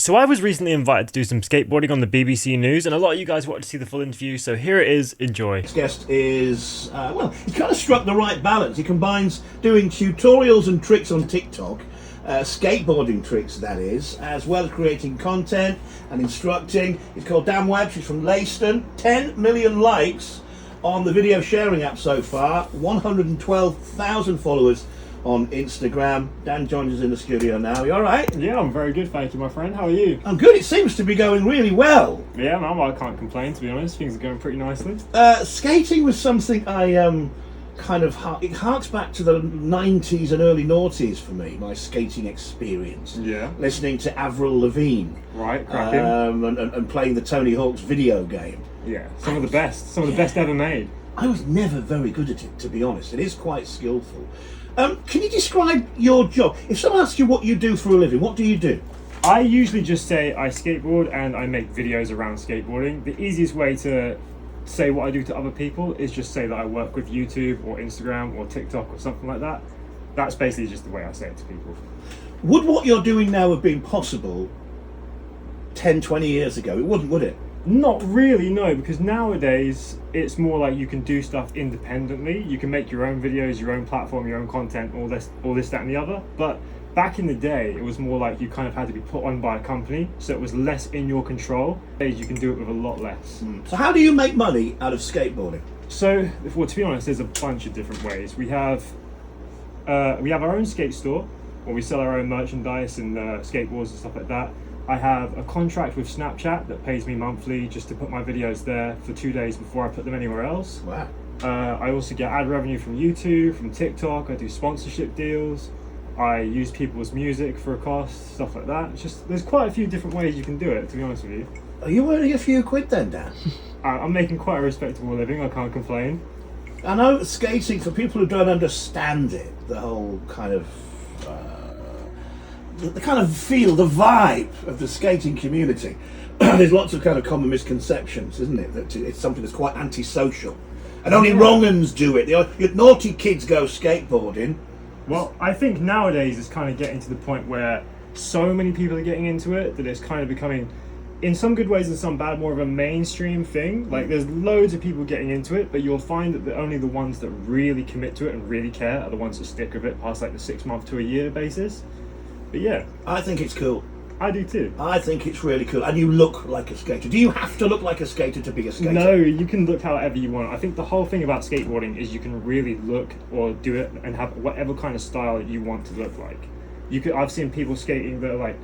So I was recently invited to do some skateboarding on the BBC News, and a lot of you guys wanted to see the full interview, so here it is, enjoy. Next guest is, he kind of struck the right balance. He combines doing tutorials and tricks on TikTok, skateboarding tricks that is, as well as creating content and instructing. He's called Dan Webz, he's from Leiston, 10 million likes on the video sharing app so far, 112,000 followers on Instagram. Dan joins us in the studio now. You all right? Yeah, I'm very good, thank you, my friend. How are you? I'm good. It seems to be going really well. Yeah, man, well, I can't complain, to be honest. Things are going pretty nicely. Skating was something I it harks back to the 90s and early noughties for me, my skating experience. Yeah. Listening to Avril Lavigne. Right, cracking. And playing the Tony Hawk's video game. Yeah, some of the best ever made. I was never very good at it, to be honest. It is quite skillful. Can you describe your job? If someone asks you what you do for a living, what do you do? I usually just say I skateboard and I make videos around skateboarding. The easiest way to say what I do to other people is just say that I work with YouTube or Instagram or TikTok or something like that. That's basically just the way I say it to people. Would what you're doing now have been possible 10, 20 years ago? It wouldn't, would it? Not really, no, because nowadays it's more like you can do stuff independently. You can make your own videos, your own platform, your own content, all this, that, and the other. But back in the day, it was more like you kind of had to be put on by a company, so it was less in your control. Nowadays, you can do it with a lot less. So how do you make money out of skateboarding? So, well, to be honest, there's a bunch of different ways. We have our own skate store, where we sell our own merchandise and skateboards and stuff like that. I have a contract with Snapchat that pays me monthly just to put my videos there for 2 days before I put them anywhere else. Wow. I also get ad revenue from YouTube, from TikTok. I do sponsorship deals. I use people's music for a cost, stuff like that. It's just, there's quite a few different ways you can do it, to be honest with you. Are you earning a few quid then, Dan? I'm making quite a respectable living, I can't complain. I know skating, for people who don't understand it, the whole kind of the kind of feel, the vibe of the skating community. There's lots of kind of common misconceptions, isn't it? That it's something that's quite antisocial, and only wrong uns do it. The naughty kids go skateboarding. Well, I think nowadays it's kind of getting to the point where so many people are getting into it that it's kind of becoming, in some good ways and some bad, more of a mainstream thing. Like, there's loads of people getting into it, but you'll find that only the ones that really commit to it and really care are the ones that stick with it past like the 6 month to a year basis. But yeah, I think it's cool. I do too. I think it's really cool. And you look like a skater. Do you have to look like a skater to be a skater? No, you can look however you want. I think the whole thing about skateboarding is you can really look or do it and have whatever kind of style you want to look like. I've seen people skating that are like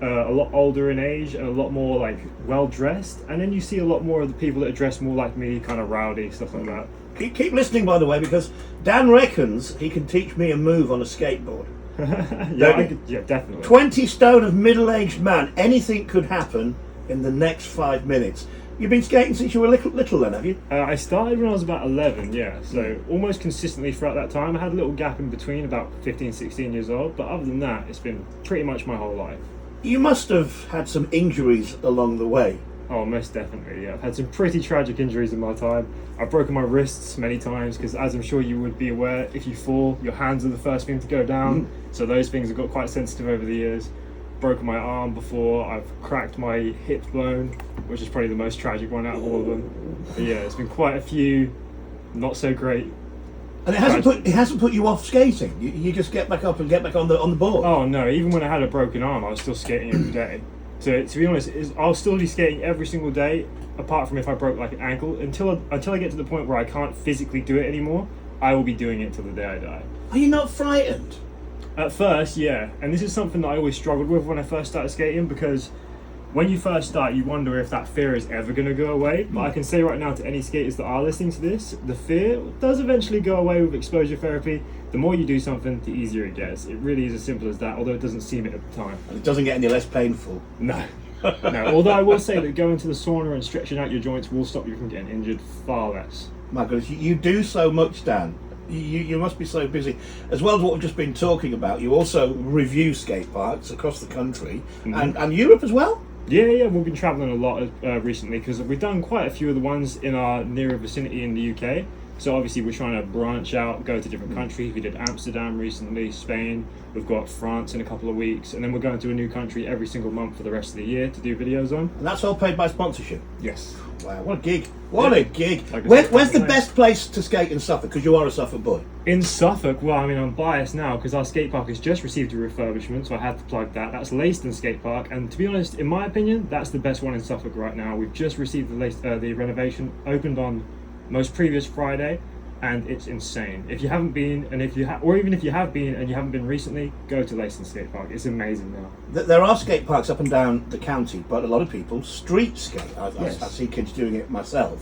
a lot older in age and a lot more like well dressed, and then you see a lot more of the people that are dressed more like me, kind of rowdy, stuff like that. Keep listening, by the way, because Dan reckons he can teach me a move on a skateboard. Yeah, definitely. 20 stone of middle-aged man. Anything could happen in the next 5 minutes. You've been skating since you were little then, have you? I started when I was about 11, yeah. So almost consistently throughout that time. I had a little gap in between, about 15, 16 years old. But other than that, it's been pretty much my whole life. You must have had some injuries along the way. Oh, most definitely, yeah. I've had some pretty tragic injuries in my time. I've broken my wrists many times because, as I'm sure you would be aware, if you fall, your hands are the first thing to go down. So those things have got quite sensitive over the years. Broken my arm before. I've cracked my hip bone, which is probably the most tragic one out of all of them. But yeah, it's been quite a few not so great. And it hasn't put you off skating. You just get back up and get back on the board. Oh no! Even when I had a broken arm, I was still skating every day. So to be honest, I'll still be skating every single day, apart from if I broke like an ankle. Until I get to the point where I can't physically do it anymore, I will be doing it till the day I die. Are you not frightened? At first, yeah. And this is something that I always struggled with when I first started skating, because when you first start, you wonder if that fear is ever going to go away. But I can say right now to any skaters that are listening to this, the fear does eventually go away with exposure therapy. The more you do something, the easier it gets. It really is as simple as that, although it doesn't seem it at the time. And it doesn't get any less painful. No. No, although I will say that going to the sauna and stretching out your joints will stop you from getting injured far less. My goodness, you do so much, Dan. You must be so busy. As well as what we've just been talking about, you also review skate parks across the country and Europe as well? Yeah, we've been travelling a lot recently because we've done quite a few of the ones in our nearer vicinity in the UK. So obviously we're trying to branch out, go to different countries. We did Amsterdam recently, Spain. We've got France in a couple of weeks, and then we're going to a new country every single month for the rest of the year to do videos on. And that's all paid by sponsorship. Yes. Wow, what a gig! What a gig! Like Where's the best place to skate in Suffolk? Because you are a Suffolk boy. In Suffolk, well, I mean, I'm biased now because our skate park has just received a refurbishment, so I had to plug that. That's Leyston Skate Park, and to be honest, in my opinion, that's the best one in Suffolk right now. We've just received the renovation, opened on most previous Friday, and it's insane. If you haven't been, and if you or even if you have been and you haven't been recently, go to Leyston Skate Park. It's amazing now. There are skate parks up and down the county, but a lot of people street skate. I see kids doing it myself.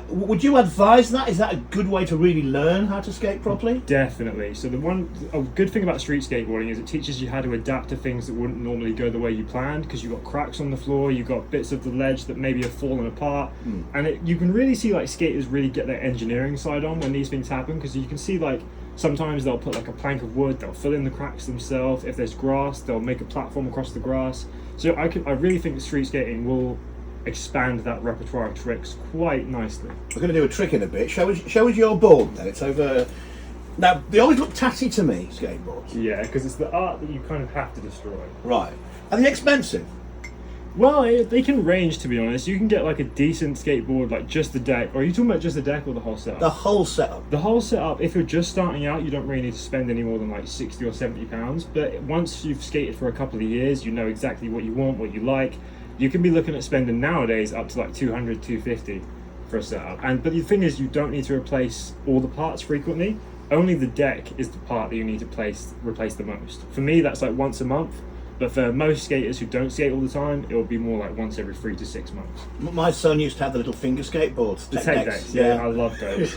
Would you advise that? Is that a good way to really learn how to skate properly? Definitely. So a good thing about street skateboarding is it teaches you how to adapt to things that wouldn't normally go the way you planned, because you've got cracks on the floor, you've got bits of the ledge that maybe have fallen apart, and you can really see like skaters really get their engineering side on when these things happen, because you can see like sometimes they'll put like a plank of wood, they'll fill in the cracks themselves. If there's grass, they'll make a platform across the grass. So I really think that street skating will expand that repertoire of tricks quite nicely. We're going to do a trick in a bit. Show us your board then. It's over. Now, they always look tatty to me, skateboards. Yeah, because it's the art that you kind of have to destroy. Right. Are they expensive? Well, they can range, to be honest. You can get like a decent skateboard, like just the deck. Or are you talking about just the deck or the whole setup? The whole setup. The whole setup, if you're just starting out, you don't really need to spend any more than like 60 or 70 pounds. But once you've skated for a couple of years, you know exactly what you want, what you like. You can be looking at spending nowadays up to like 200, 250 for a setup. But the thing is, you don't need to replace all the parts frequently. Only the deck is the part that you need to replace the most. For me, that's like once a month. But for most skaters who don't skate all the time, it will be more like once every 3 to 6 months. My son used to have the little finger skateboards. The tech decks, yeah, I love those.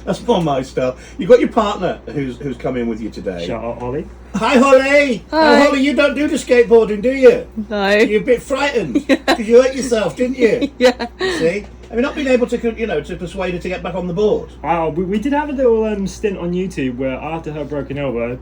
That's more my style. You've got your partner who's come in with you today. Shout out Ollie. Hi, Holly! Hi. Holly, you don't do the skateboarding, do you? No. You're a bit frightened because you hurt yourself, didn't you? Yeah. See? Have you not been able to, to persuade her to get back on the board? We did have a little stint on YouTube where after her broken elbow,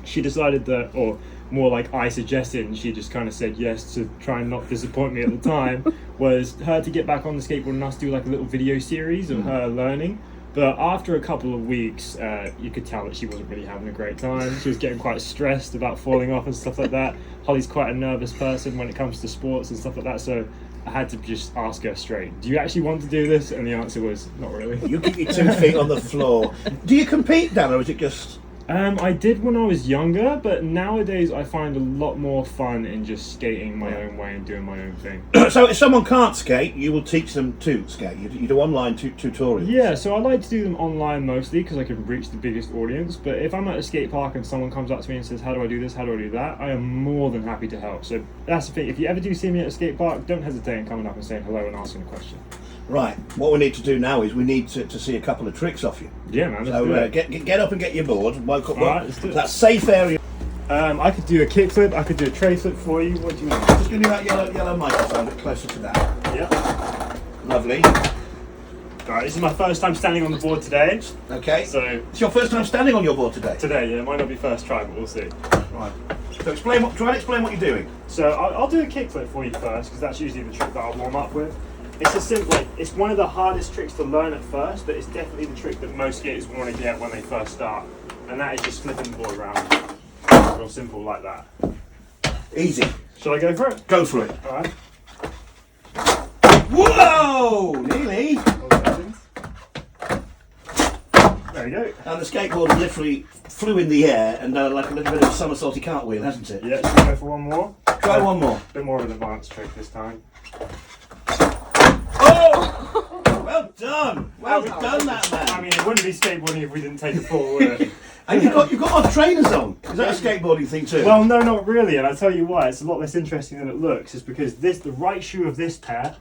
she decided that, or more like I suggested, and she just kind of said yes to try and not disappoint me at the time, was her to get back on the skateboard and us do like a little video series of her learning. But after a couple of weeks, you could tell that she wasn't really having a great time. She was getting quite stressed about falling off and stuff like that. Holly's quite a nervous person when it comes to sports and stuff like that, so I had to just ask her straight, do you actually want to do this? And the answer was, not really. You keep your 2 feet on the floor. Do you compete, Dan, or is it just... I did when I was younger, but nowadays I find a lot more fun in just skating my own way and doing my own thing. So if someone can't skate, you will teach them to skate. You do online tutorials. Yeah, so I like to do them online mostly because I can reach the biggest audience. But if I'm at a skate park and someone comes up to me and says, how do I do this, how do I do that, I am more than happy to help. So that's the thing. If you ever do see me at a skate park, don't hesitate in coming up and saying hello and asking a question. Right, what we need to do now is we need to see a couple of tricks off you. Yeah, man, let's So do it. get up and get your board. Alright, let's do it. That safe area. I could do a kickflip, I could do a tray flip for you. What do you want? Just going to do that yellow microphone a bit closer to that. Yeah. Lovely. Alright, this is my first time standing on the board today. Okay. So, It's your first time standing on your board today. yeah, it might not be first try, but we'll see. Right. So try and explain what you're doing. So I'll do a kickflip for you first, because that's usually the trick that I'll warm up with. It's a simple, it's one of the hardest tricks to learn at first, but it's definitely the trick that most skaters want to get when they first start, and that is just flipping the board around. Real simple like that. Easy. Shall I go for it? Go for it. All right. Whoa! Nearly. There you go. And the skateboard literally flew in the air and like a little bit of a somersaulty cartwheel, hasn't it? Yeah, should we go for one more? Try one more. A bit more of an advanced trick this time. Oh! Well done. Well done, that man. I mean, it wouldn't be skateboarding if we didn't take it forward. And you've got odd trainers on. Is that a skateboarding thing too? Well, no, not really, and I'll tell you why. It's a lot less interesting than it looks. It's because the right shoe of this pair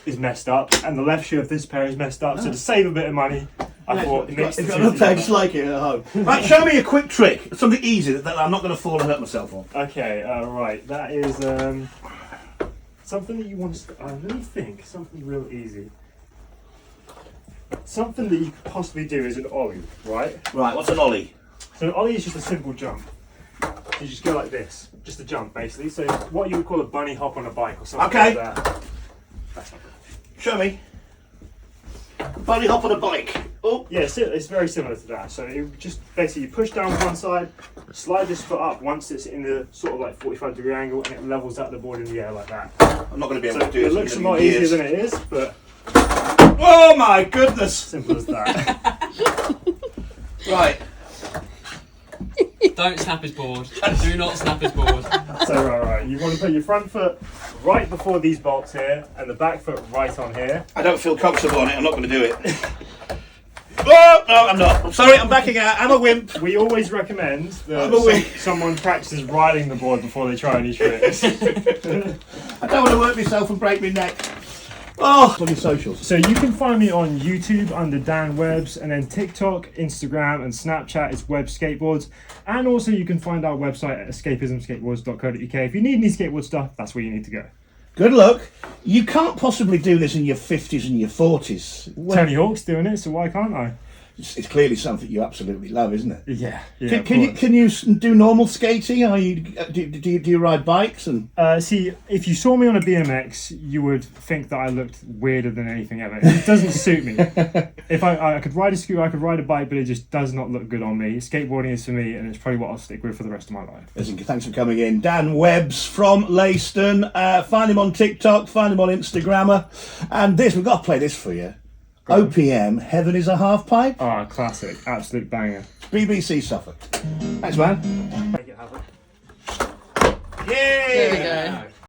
is messed up, and the left shoe of this pair is messed up. So to save a bit of money, I thought mix the It's got two a pair just together. like it at home. Right, show me a quick trick. Something easy that I'm not going to fall and hurt myself on. Okay, right. That is something that you want to. Let me think. Something real easy. Something that you could possibly do is an ollie, right? Right, what's an ollie? So an ollie is just a simple jump. You just go like this, just a jump basically. So what you would call a bunny hop on a bike or something Okay. like that. That's not good. Show me. Bunny hop on a bike. Oh, Yeah, it's very similar to that. So it just basically you push down one side, slide this foot up once it's in the sort of like 45-degree angle, and it levels out the board in the air like that. I'm not going to be able So to do it this. looks a lot easier than it is, but Oh my goodness! simple as that. Right. Don't snap his board. Do not snap his board. So right, you want to put your front foot right before these bolts here, and the back foot right on here. I don't feel comfortable on it. I'm not going to do it. Oh no, I'm not. I'm sorry. I'm backing out. I'm a wimp. We always recommend I'm a wimp. that someone practices riding the board before they try any tricks. I don't want to work myself and break my neck. Oh, on your socials. So you can find me on YouTube under Dan Webz, and then TikTok, Instagram, and Snapchat is Webz Skateboards. And also you can find our website at escapismskateboards.co.uk. If you need any skateboard stuff, that's where you need to go. Good luck. You can't possibly do this in your 50s and your 40s. Tony Hawk's doing it, so why can't I? It's clearly something you absolutely love, isn't it? Yeah. Can you do normal skating? Are you do you ride bikes and? See, if you saw me on a BMX, you would think that I looked weirder than anything ever. It doesn't suit me. If I could ride a scooter, I could ride a bike, but it just does not look good on me. Skateboarding is for me, and it's probably what I'll stick with for the rest of my life. Listen, thanks for coming in. Dan Webz from Leyston. Find him on TikTok, find him on Instagrammer. And we've got to play this for you. OPM, Heaven is a Half Pipe. Ah, classic. Absolute banger. BBC Suffolk. Thanks, man. Make it happen. Yay! There we go.